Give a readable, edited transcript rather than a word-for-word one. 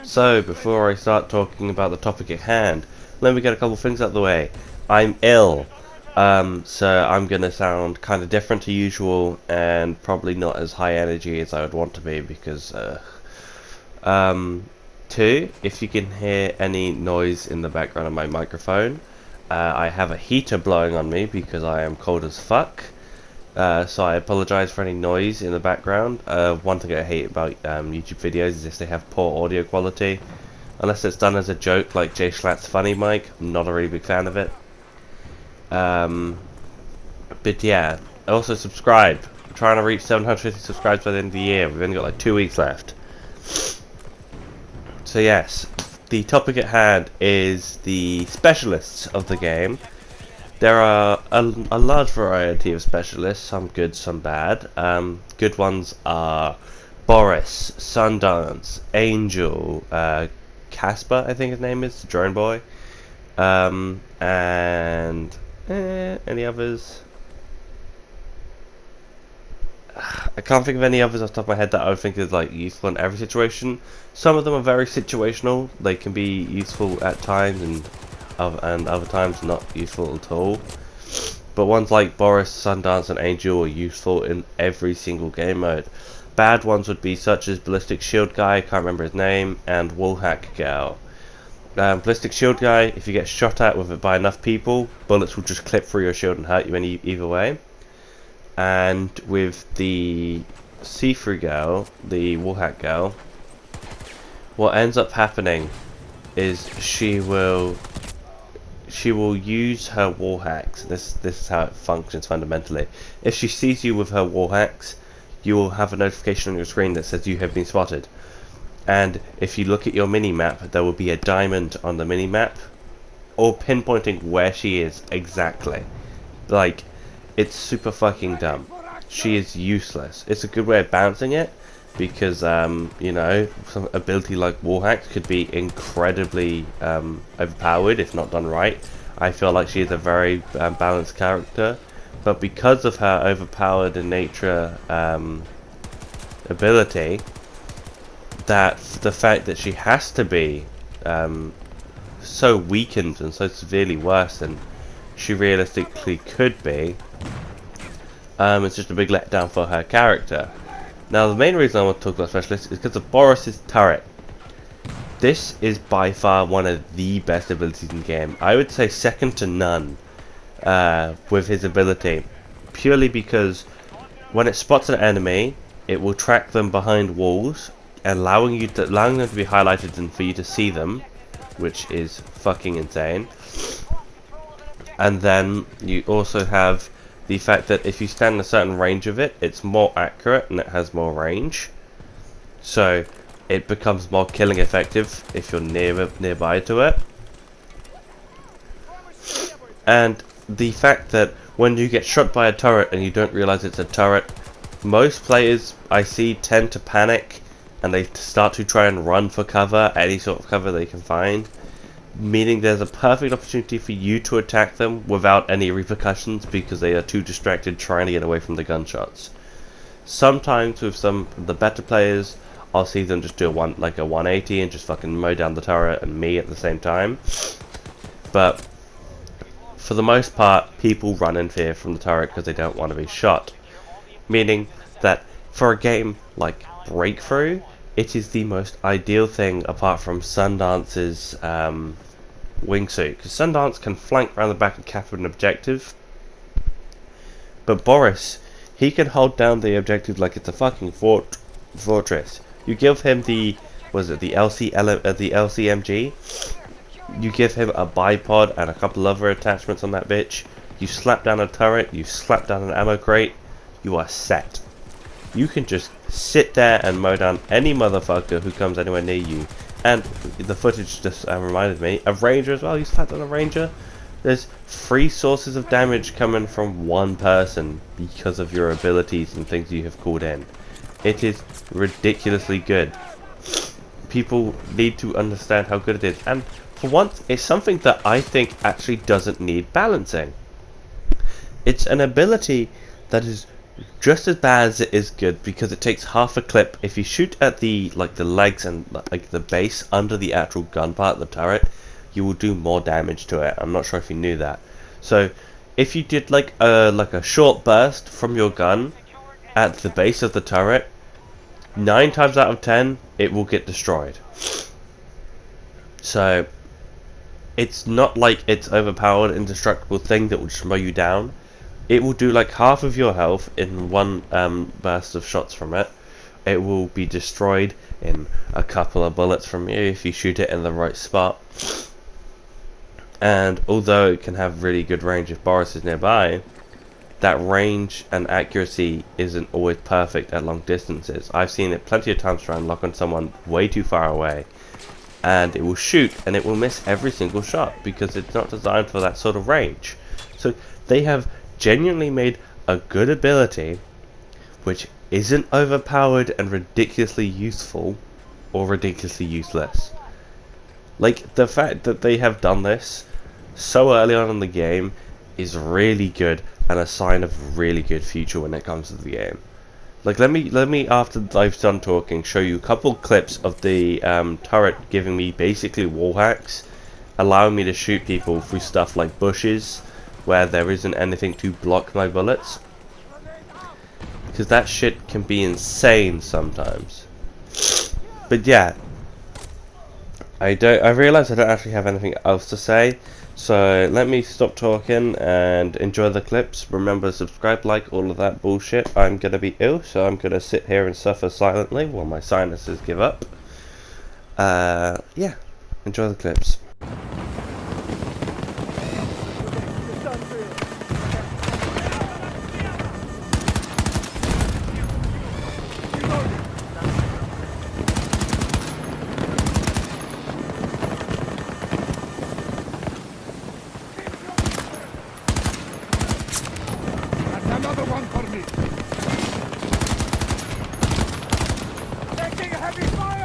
So, before I start talking about the topic at hand, let me get a couple things out of the way. I'm ill, so I'm gonna sound kind of different to usual and probably not as high energy as I would want to be because, um, two, if you can hear any noise in the background of my microphone, I have a heater blowing on me because I am cold as fuck. So I apologize for any noise in the background. One thing I hate about YouTube videos is if they have poor audio quality. Unless it's done as a joke like Jay Schlatt's Funny Mic, I'm not a really big fan of it. Um, but yeah, also subscribe. We're trying to reach 750 subscribers by the end of the year. We've only got like 2 weeks left. So yes, the topic at hand is the specialists of the game. There are a large variety of specialists, some good, some bad. Good ones are Boris, Sundance, Angel, Casper, I think his name is, Drone Boy, and any others? I can't think of any others off the top of my head that I would think is like useful in every situation. Some of them are very situational; they can be useful at times and other times not useful at all. But ones like Boris, Sundance, and Angel are useful in every single game mode. Bad ones would be such as Ballistic Shield Guy, can't remember his name, and Wallhack Gal. Ballistic Shield Guy, if you get shot at with it by enough people, bullets will just clip through your shield and hurt you either way. And with the See-Through Gal, the Wallhack Gal, what ends up happening is she will use her wall hacks. This is how it functions fundamentally. If she sees you with her wall hacks, you will have a notification on your screen that says you have been spotted. And if you look at your mini map, there will be a diamond on the mini map, all pinpointing where she is exactly. Like, it's super fucking dumb. She is useless. It's a good way of balancing it because you know, some ability like wall hacks could be incredibly overpowered if not done right. I feel like she is a very balanced character, but because of her overpowered in nature ability, that the fact that she has to be so weakened and so severely worse than she realistically could be, it's just a big letdown for her character. Now, the main reason I want to talk about specialists is because of Boris's turret. This is by far one of the best abilities in the game. I would say second to none with his ability. Purely because when it spots an enemy, it will track them behind walls, allowing them to be highlighted and for you to see them, which is fucking insane. And then you also have the fact that if you stand in a certain range of it, it's more accurate and it has more range. So it becomes more killing effective if you're nearby to it. And the fact that when you get shot by a turret and you don't realize it's a turret, most players I see tend to panic and they start to try and run for cover, any sort of cover they can find, meaning there's a perfect opportunity for you to attack them without any repercussions because they are too distracted trying to get away from the gunshots. Sometimes with some of the better players, I'll see them just do a 180 and just fucking mow down the turret and me at the same time. But for the most part, people run in fear from the turret because they don't want to be shot. Meaning that for a game like Breakthrough, it is the most ideal thing apart from Sundance's wingsuit, because Sundance can flank around the back and capture an objective, but Boris, he can hold down the objective like it's a fucking fortress. You give him the LCMG, you give him a bipod and a couple other attachments on that bitch, you slap down a turret, you slap down an ammo crate, you are set. You can just sit there and mow down any motherfucker who comes anywhere near you. And the footage just reminded me of Ranger as well. You slap down a Ranger, there's 3 sources of damage coming from one person because of your abilities and things you have called in. It is ridiculously good. People need to understand how good it is. And for once, it's something that I think actually doesn't need balancing. It's an ability that is just as bad as it is good, because it takes half a clip. If you shoot at the legs and like the base under the actual gun part of the turret, you will do more damage to it. I'm not sure if you knew that. So if you did like a short burst from your gun at the base of the turret, 9 times out of 10 it will get destroyed. So it's not like it's overpowered indestructible thing that will just mow you down. It will do like half of your health in one burst of shots from it. It will be destroyed in a couple of bullets from you if you shoot it in the right spot. And although it can have really good range if Boris is nearby, that range and accuracy isn't always perfect at long distances. I've seen it plenty of times try and lock on someone way too far away, and it will shoot and it will miss every single shot because it's not designed for that sort of range. So they have genuinely made a good ability which isn't overpowered and ridiculously useful or ridiculously useless. Like, the fact that they have done this so early on in the game is really good and a sign of really good future when it comes to the game. Like, let me after I've done talking show you a couple clips of the turret giving me basically wall hacks, allowing me to shoot people through stuff like bushes where there isn't anything to block my bullets, because that shit can be insane sometimes. But yeah, I realise I don't actually have anything else to say, so let me stop talking and enjoy the clips. Remember to subscribe, like, all of that bullshit. I'm gonna be ill, so I'm gonna sit here and suffer silently while my sinuses give up. Yeah, enjoy the clips. Another one for me. Taking heavy fire!